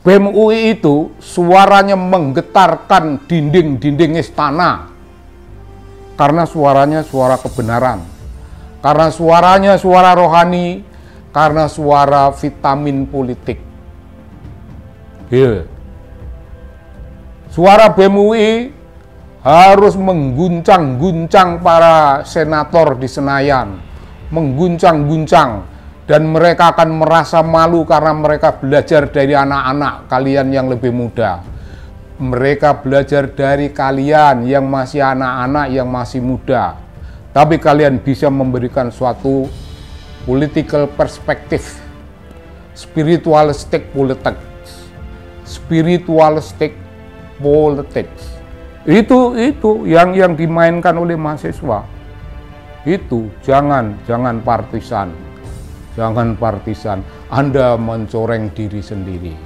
BEM UI itu suaranya menggetarkan dinding-dinding istana. Karena suaranya suara kebenaran. Karena suaranya suara rohani. Karena suara vitamin politik. Suara BEM UI harus mengguncang-guncang para senator di Senayan. Mengguncang-guncang. Dan mereka akan merasa malu karena mereka belajar dari anak-anak kalian yang lebih muda. Mereka belajar dari kalian yang masih anak-anak, yang masih muda. Tapi kalian bisa memberikan suatu political perspective, spiritualistic politics. Spiritualistic politics. Itu yang dimainkan oleh mahasiswa. Itu jangan partisan. Jangan partisan, Anda mencoreng diri sendiri.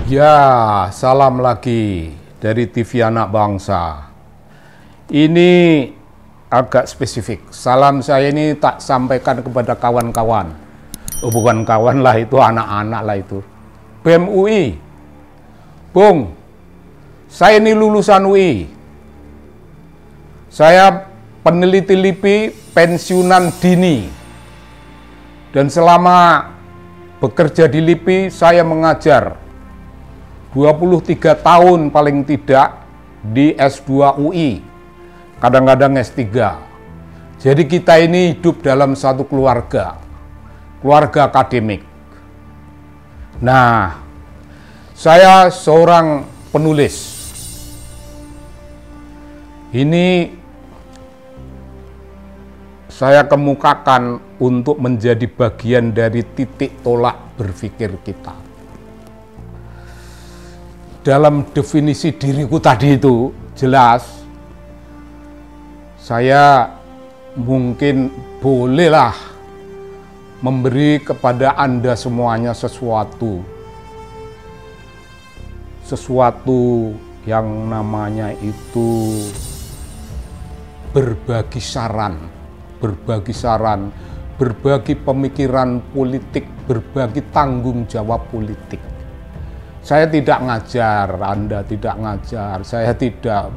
Ya, salam lagi dari TV Anak Bangsa. Ini agak spesifik. Salam saya ini tak sampaikan kepada kawan-kawan. Oh, bukan kawan lah, itu anak-anak lah itu. BEM UI. Bung, saya ini lulusan UI. Saya peneliti LIPI pensiunan dini. Dan selama bekerja di LIPI, saya mengajar 23 tahun paling tidak di S2 UI. Kadang-kadang S3. Jadi kita ini hidup dalam satu keluarga akademik. Nah, saya seorang penulis. Ini saya kemukakan untuk menjadi bagian dari titik tolak berpikir kita. Dalam definisi diriku tadi itu jelas, saya mungkin bolehlah memberi kepada Anda semuanya sesuatu yang namanya itu berbagi saran, berbagi pemikiran politik, berbagi tanggung jawab politik. Saya tidak ngajar, Anda tidak ngajar, saya tidak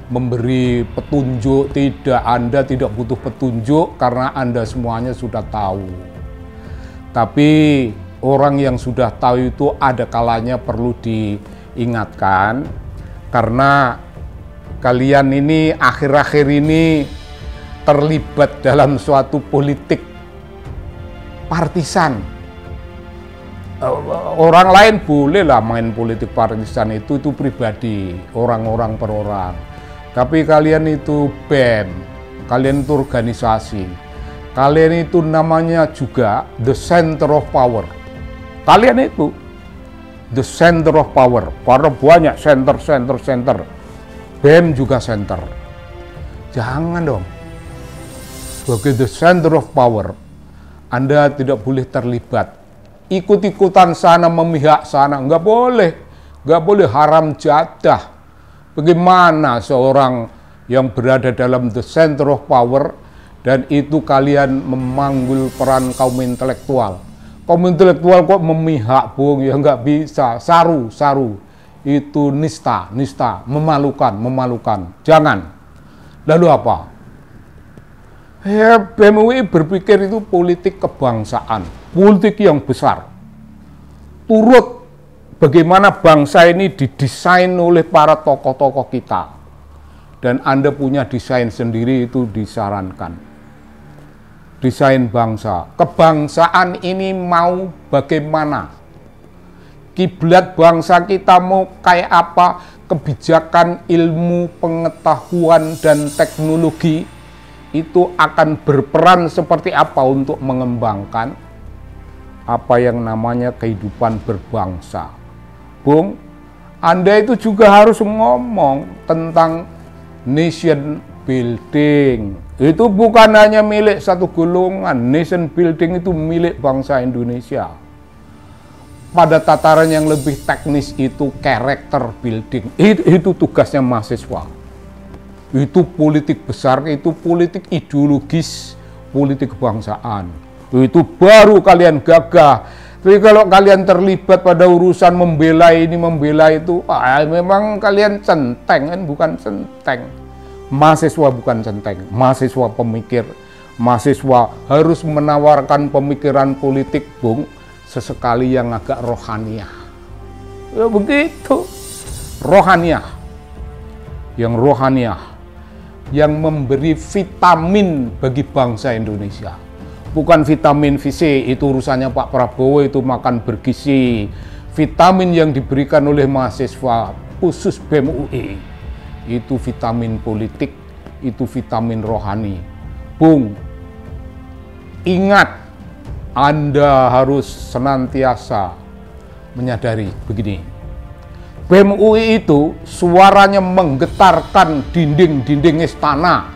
memberi petunjuk, tidak, Anda tidak butuh petunjuk karena Anda semuanya sudah tahu. Tapi orang yang sudah tahu itu ada kalanya perlu diingatkan, karena kalian ini akhir-akhir ini terlibat dalam suatu politik partisan. Orang lain bolehlah main politik partisan, itu pribadi, orang-orang per orang. Tapi kalian itu BEM, kalian itu organisasi, kalian itu namanya juga the center of power. Kalian itu the center of power, karena banyak center. BEM juga center. Jangan dong, sebagai the center of power, Anda tidak boleh terlibat. Ikut-ikutan sana, memihak sana, nggak boleh, haram jadah. Bagaimana seorang yang berada dalam the center of power dan itu kalian memanggul peran kaum intelektual. Kaum intelektual kok memihak, Bung? Ya nggak bisa. Saru. Itu nista, memalukan. Jangan. Lalu apa? Ya, BEM UI berpikir itu politik kebangsaan, politik yang besar. Turut bagaimana bangsa ini didesain oleh para tokoh-tokoh kita. Dan Anda punya desain sendiri, itu disarankan. Desain bangsa. Kebangsaan ini mau bagaimana? Kiblat bangsa kita mau kayak apa? Kebijakan, ilmu, pengetahuan, dan teknologi itu akan berperan seperti apa untuk mengembangkan apa yang namanya kehidupan berbangsa. Bung, Anda itu juga harus ngomong tentang nation building itu bukan hanya milik satu golongan. Nation building itu milik bangsa Indonesia. Pada tataran yang lebih teknis itu character building. Itu tugasnya mahasiswa. Itu politik besar, itu politik ideologis, politik kebangsaan. Itu baru kalian gagah. Tapi kalau kalian terlibat pada urusan membela ini, membela itu, memang kalian centeng kan, bukan centeng. Mahasiswa bukan centeng, mahasiswa pemikir. Mahasiswa harus menawarkan pemikiran politik, Bung, sesekali yang agak rohaniah. Ya begitu. Rohaniah. Yang rohaniah. Yang memberi vitamin bagi bangsa Indonesia. Bukan vitamin VC, itu urusannya Pak Prabowo, itu makan bergizi. Vitamin yang diberikan oleh mahasiswa, khusus BEM UI, itu vitamin politik, itu vitamin rohani. Bung, ingat, Anda harus senantiasa menyadari begini. BEM UI itu suaranya menggetarkan dinding-dinding istana.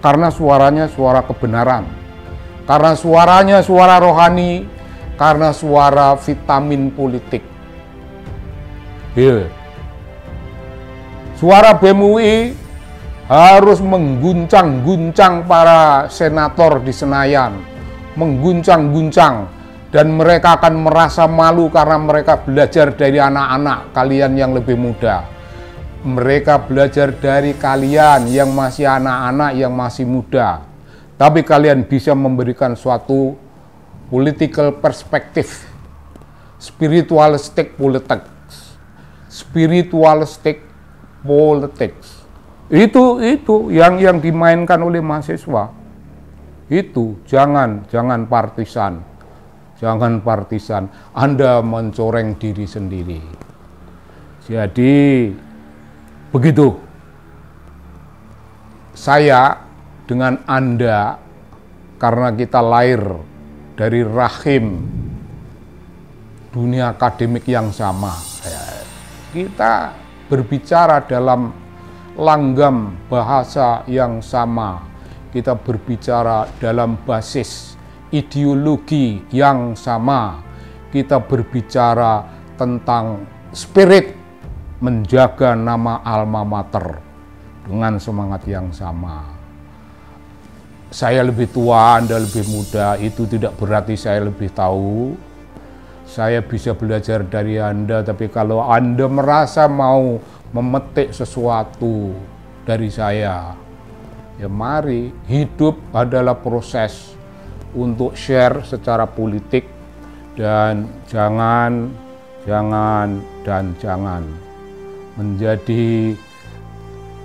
Karena suaranya suara kebenaran. Karena suaranya suara rohani. Karena suara vitamin politik. Suara BEM UI harus mengguncang-guncang para senator di Senayan. Mengguncang-guncang. Dan mereka akan merasa malu karena mereka belajar dari anak-anak kalian yang lebih muda. Mereka belajar dari kalian yang masih anak-anak, yang masih muda. Tapi kalian bisa memberikan suatu political perspective, spiritualistic politics. Spiritualistic politics. Itu yang dimainkan oleh mahasiswa. Itu jangan partisan. Jangan partisan, Anda mencoreng diri sendiri. Jadi, begitu. Saya dengan Anda, karena kita lahir dari rahim dunia akademik yang sama. Kita berbicara dalam langgam bahasa yang sama. Kita berbicara dalam basis ideologi yang sama. Kita berbicara tentang spirit menjaga nama alma mater dengan semangat yang sama. Saya lebih tua, Anda lebih muda, itu tidak berarti saya lebih tahu. Saya bisa belajar dari Anda, tapi kalau Anda merasa mau memetik sesuatu dari saya, ya mari. Hidup adalah proses untuk share secara politik, dan jangan menjadi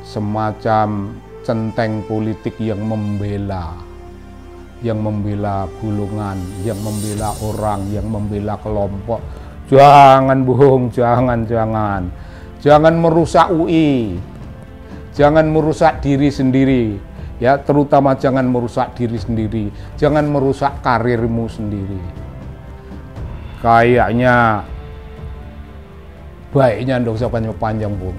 semacam centeng politik yang membela golongan, yang membela orang, yang membela kelompok. Jangan, Bung, jangan merusak UI, jangan merusak diri sendiri. Ya, terutama jangan merusak diri sendiri, jangan merusak karirmu sendiri. Kayaknya baiknya nggak usah panjang-panjang, Bung.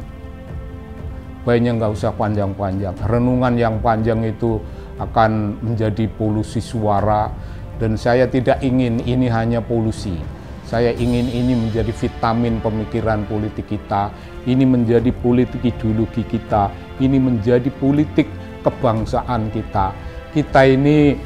Baiknya nggak usah panjang-panjang. Renungan yang panjang itu akan menjadi polusi suara, dan saya tidak ingin ini hanya polusi. Saya ingin ini menjadi vitamin pemikiran politik kita, ini menjadi politik ideologi kita, ini menjadi politik kebangsaan kita. Kita ini,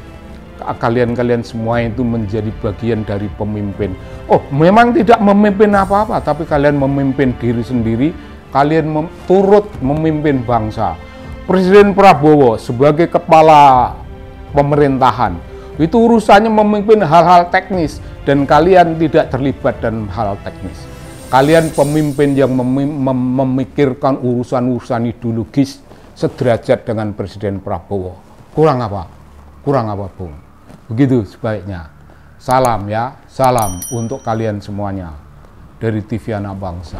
kalian semua itu menjadi bagian dari pemimpin. Oh, memang tidak memimpin apa-apa, tapi kalian memimpin diri sendiri, kalian turut memimpin bangsa. Presiden Prabowo sebagai kepala pemerintahan, itu urusannya memimpin hal-hal teknis, dan kalian tidak terlibat dalam hal teknis. Kalian pemimpin yang memikirkan urusan-urusan ideologis sederajat dengan Presiden Prabowo. Kurang apa, Bung? Begitu sebaiknya. Salam ya, salam untuk kalian semuanya dari TV Anak Bangsa.